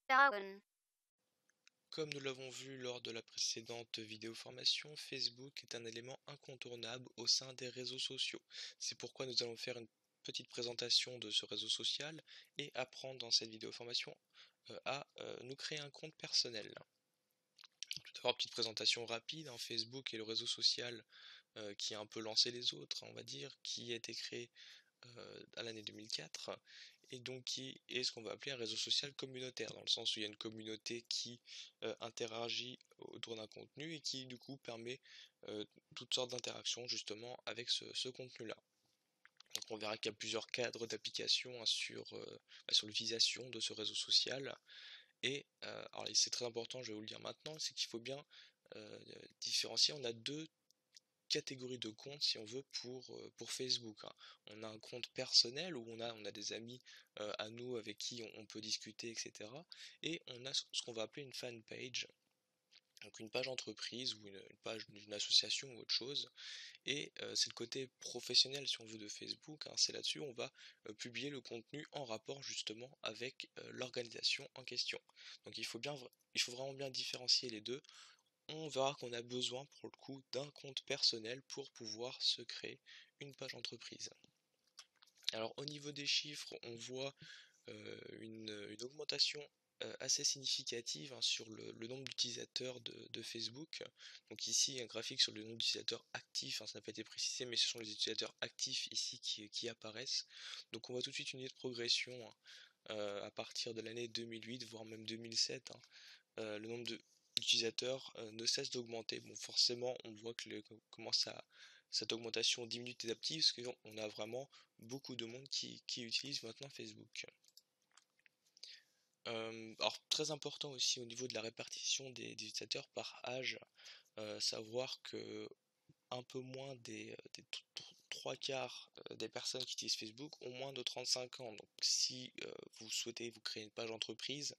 Dragon. Comme nous l'avons vu lors de la précédente vidéo formation, Facebook est un élément incontournable au sein des réseaux sociaux. C'est pourquoi nous allons faire une petite présentation de ce réseau social et apprendre dans cette vidéo formation à nous créer un compte personnel. Tout d'abord, petite présentation rapide, Facebook est le réseau social qui a un peu lancé les autres, on va dire, qui a été créé à l'année 2004 et donc qui est ce qu'on va appeler un réseau social communautaire, dans le sens où il y a une communauté qui interagit autour d'un contenu et qui du coup permet toutes sortes d'interactions justement avec ce contenu-là. Donc on verra qu'il y a plusieurs cadres d'application sur l'utilisation de ce réseau social. Et alors c'est très important, je vais vous le dire maintenant, c'est qu'il faut bien différencier. On a deux catégorie de comptes si on veut pour Facebook, hein. On a un compte personnel où on a des amis à nous avec qui on peut discuter, etc. Et on a ce qu'on va appeler une fan page, donc une page entreprise ou une page d'une association ou autre chose. Et c'est le côté professionnel si on veut de Facebook, hein. C'est là-dessus on va publier le contenu en rapport justement avec l'organisation en question. Donc il faut vraiment bien différencier les deux. On verra qu'on a besoin pour le coup d'un compte personnel pour pouvoir se créer une page entreprise. Alors au niveau des chiffres, on voit une augmentation assez significative, hein, sur le nombre d'utilisateurs de Facebook. Donc ici un graphique sur le nombre d'utilisateurs actifs, hein, ça n'a pas été précisé, mais ce sont les utilisateurs actifs ici qui apparaissent. Donc on voit tout de suite une nette progression, hein, à partir de l'année 2008, voire même 2007, hein. Le nombre d'utilisateurs ne cesse d'augmenter. Bon, forcément, on voit que cette augmentation diminue petit à petit, parce qu'on a vraiment beaucoup de monde qui utilise maintenant Facebook. Alors, très important aussi au niveau de la répartition des utilisateurs par âge, savoir que un peu moins des trois quarts des personnes qui utilisent Facebook ont moins de 35 ans. Donc, si vous souhaitez vous créer une page entreprise,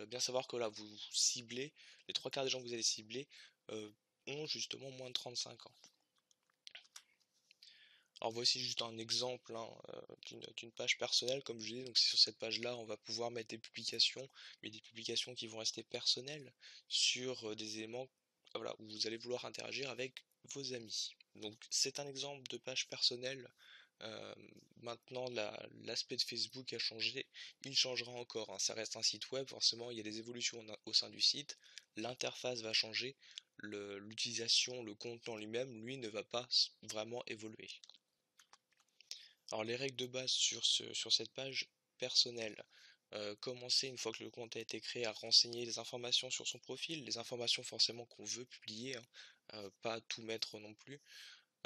bien savoir que là, vous ciblez, les trois quarts des gens que vous allez cibler ont justement moins de 35 ans. Alors voici juste un exemple, hein, d'une page personnelle, comme je disais. Donc sur cette page-là, on va pouvoir mettre des publications, mais des publications qui vont rester personnelles sur des éléments, voilà, où vous allez vouloir interagir avec vos amis. Donc c'est un exemple de page personnelle. Euh, Maintenant, l'aspect de Facebook a changé, il changera encore, hein. Ça reste un site web, forcément il y a des évolutions au sein du site, l'interface va changer, l'utilisation, le contenu en lui-même, lui, ne va pas vraiment évoluer. Alors les règles de base sur cette page personnelle, commencer une fois que le compte a été créé à renseigner les informations sur son profil, les informations forcément qu'on veut publier, hein, pas tout mettre non plus.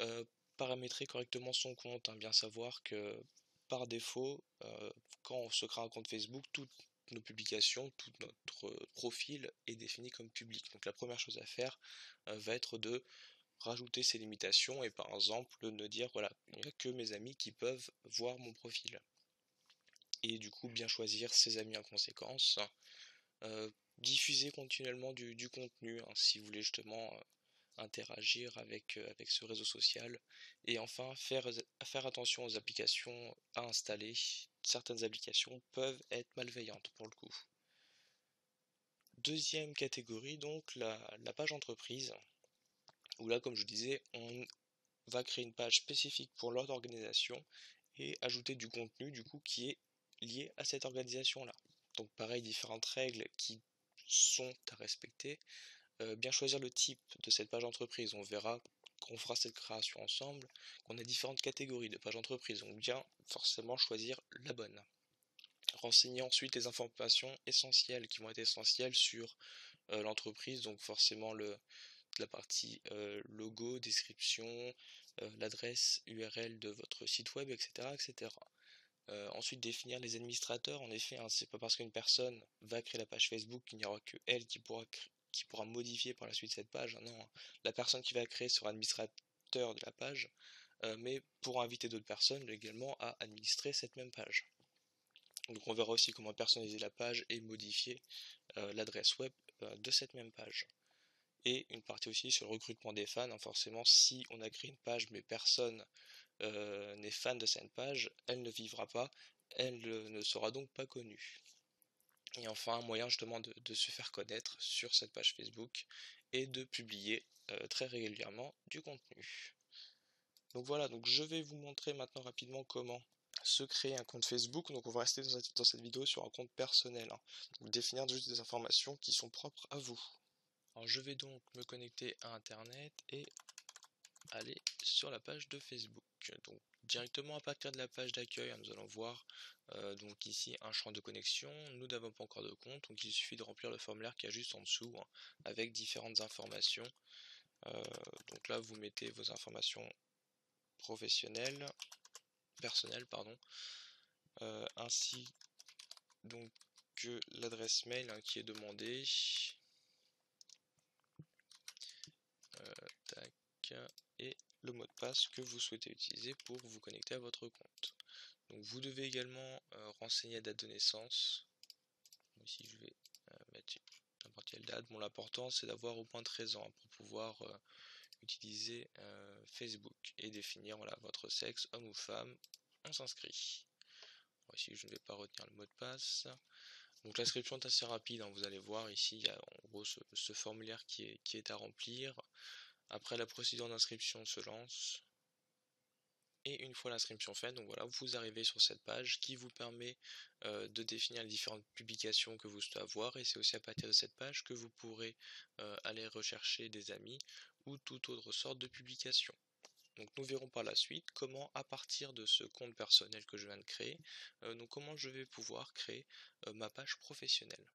Euh, Paramétrer correctement son compte, hein, bien savoir que par défaut, quand on se crée un compte Facebook, toutes nos publications, tout notre profil est défini comme public. Donc la première chose à faire va être de rajouter ces limitations et par exemple ne dire voilà, il n'y a que mes amis qui peuvent voir mon profil. Et du coup bien choisir ses amis en conséquence. Diffuser continuellement du contenu, hein, si vous voulez justement interagir avec ce réseau social. Et enfin faire attention aux applications à installer. Certaines applications peuvent être malveillantes pour le coup. Deuxième catégorie, donc la page entreprise, où là comme je disais on va créer une page spécifique pour leur organisation et ajouter du contenu du coup qui est lié à cette organisation là. Donc pareil, différentes règles qui sont à respecter. Bien choisir le type de cette page entreprise, on verra qu'on fera cette création ensemble, qu'on a différentes catégories de pages entreprise, donc bien forcément choisir la bonne. Renseigner ensuite les informations essentielles qui vont être essentielles sur l'entreprise, donc forcément la partie logo, description, l'adresse URL de votre site web, etc. etc. Ensuite, définir les administrateurs. En effet, hein, c'est pas parce qu'une personne va créer la page Facebook qu'il n'y aura que elle qui pourra modifier par la suite cette page, hein. Non, hein. La personne qui va créer sera administrateur de la page, mais pourra inviter d'autres personnes également à administrer cette même page. Donc on verra aussi comment personnaliser la page et modifier l'adresse web de cette même page. Et une partie aussi sur le recrutement des fans, hein. Forcément, si on a créé une page mais personne n'est fan de cette page, elle ne vivra pas, elle ne sera donc pas connue. Et enfin, un moyen justement de se faire connaître sur cette page Facebook et de publier très régulièrement du contenu. Donc voilà, donc je vais vous montrer maintenant rapidement comment se créer un compte Facebook. Donc on va rester dans cette vidéo sur un compte personnel, hein. Donc définir juste des informations qui sont propres à vous. Alors je vais donc me connecter à internet et aller sur la page de Facebook. Donc directement à partir de la page d'accueil, hein, nous allons voir donc ici un champ de connexion. Nous n'avons pas encore de compte, donc il suffit de remplir le formulaire qui est juste en dessous, hein, avec différentes informations. Donc là vous mettez vos informations professionnelles, personnelles pardon, ainsi donc que l'adresse mail, hein, qui est demandée. Tac, et le mot de passe que vous souhaitez utiliser pour vous connecter à votre compte. Donc vous devez également renseigner la date de naissance. Ici je vais mettre n'importe quelle date. Bon, l'important c'est d'avoir au moins 13 ans, hein, pour pouvoir utiliser Facebook et définir voilà, votre sexe, homme ou femme. On s'inscrit. Ici je ne vais pas retenir le mot de passe. Donc l'inscription est assez rapide, hein, vous allez voir ici il y a en gros ce formulaire qui est à remplir. Après, la procédure d'inscription se lance. Et une fois l'inscription faite, donc voilà, vous arrivez sur cette page qui vous permet de définir les différentes publications que vous souhaitez avoir. Et c'est aussi à partir de cette page que vous pourrez aller rechercher des amis ou toute autre sorte de publication. Donc nous verrons par la suite comment, à partir de ce compte personnel que je viens de créer, donc comment je vais pouvoir créer ma page professionnelle.